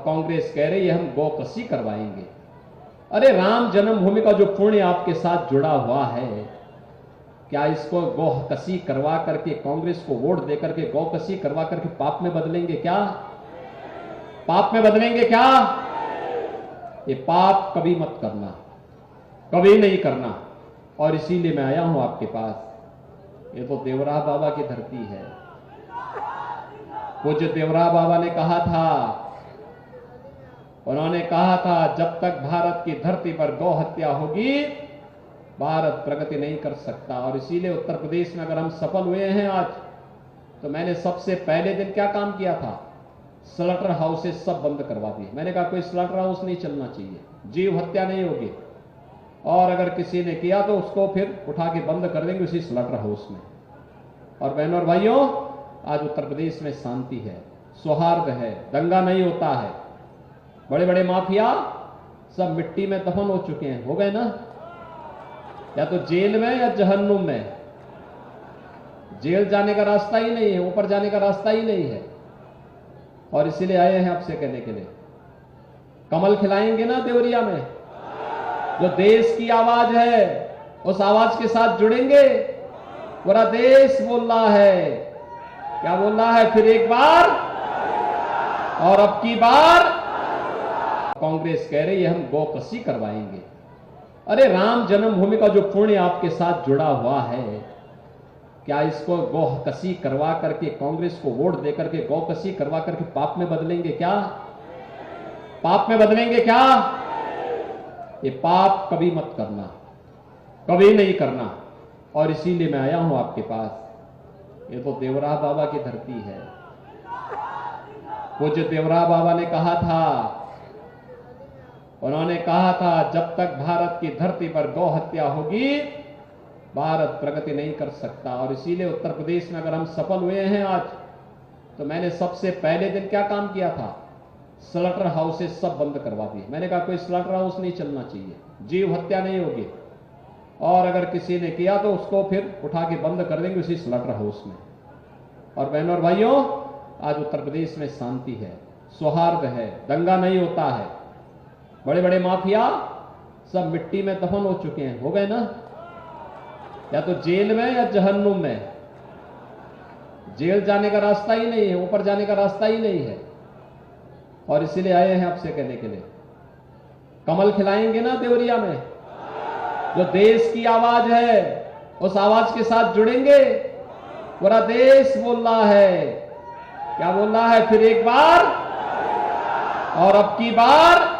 कांग्रेस कह रही है हम गौकसी करवाएंगे। अरे राम जन्मभूमि का जो पुण्य आपके साथ जुड़ा हुआ है, क्या इसको गौकसी करवा करके कांग्रेस को वोट दे करके गौकसी करवा करके पाप में बदलेंगे क्या? पाप में बदलेंगे क्या? ये पाप कभी मत करना, कभी नहीं करना। और इसीलिए मैं आया हूं आपके पास। ये तो देवरा बाबा की धरती है। पूज्य देवरा बाबा ने कहा था, उन्होंने कहा था जब तक भारत की धरती पर गौ हत्या होगी भारत प्रगति नहीं कर सकता। और इसीलिए उत्तर प्रदेश में अगर हम सफल हुए हैं आज, तो मैंने सबसे पहले दिन क्या काम किया था? स्लॉटर हाउसेस सब बंद करवा दिए। मैंने कहा कोई स्लॉटर हाउस नहीं चलना चाहिए, जीव हत्या नहीं होगी, और अगर किसी ने किया तो उसको फिर उठा के बंद कर देंगे उसी स्लॉटर हाउस में। और बहनों और भाइयों, आज उत्तर प्रदेश में शांति है, सौहार्द है, दंगा नहीं होता है। बड़े बड़े माफिया सब मिट्टी में दफन हो चुके हैं, हो गए ना, या तो जेल में या जहन्नुम में। जेल जाने का रास्ता ही नहीं है, ऊपर जाने का रास्ता ही नहीं है। और इसीलिए आए हैं आपसे कहने के लिए, कमल खिलाएंगे ना देवरिया में? जो देश की आवाज है उस आवाज के साथ जुड़ेंगे। पूरा देश बोल रहा है, क्या बोल रहा है? फिर एक बार और अब की बार कांग्रेस कह रही है हम गौकसी करवाएंगे। अरे राम जन्मभूमि का जो पुण्य आपके साथ जुड़ा हुआ है, क्या इसको गौकसी करवा करके कांग्रेस को वोट दे करके गौकसी करवा करके पाप में बदलेंगे क्या? पाप में बदलेंगे क्या? ये पाप कभी मत करना, कभी नहीं करना। और इसीलिए मैं आया हूं आपके पास। ये तो देवरा बाबा की धरती है। पूज्य देवरा बाबा ने कहा था, उन्होंने कहा था जब तक भारत की धरती पर गौ हत्या होगी भारत प्रगति नहीं कर सकता। और इसीलिए उत्तर प्रदेश में अगर हम सफल हुए हैं आज, तो मैंने सबसे पहले दिन क्या काम किया था? स्लॉटर हाउसेस सब बंद करवा दिए। मैंने कहा कोई स्लॉटर हाउस नहीं चलना चाहिए, जीव हत्या नहीं होगी, और अगर किसी ने किया तो उसको फिर उठा के बंद कर देंगे उसी स्लॉटर हाउस में। और बहनों और भाइयों, आज उत्तर प्रदेश में शांति है, सौहार्द है, दंगा नहीं होता है। बड़े बड़े माफिया सब मिट्टी में दफन हो चुके हैं, हो गए ना, या तो जेल में या जहन्नुम में। जेल जाने का रास्ता ही नहीं है, ऊपर जाने का रास्ता ही नहीं है। और इसीलिए आए हैं आपसे कहने के लिए, कमल खिलाएंगे ना देवरिया में? जो देश की आवाज है उस आवाज के साथ जुड़ेंगे। पूरा देश बोल रहा है, क्या बोल रहा है? फिर एक बार और अब की बार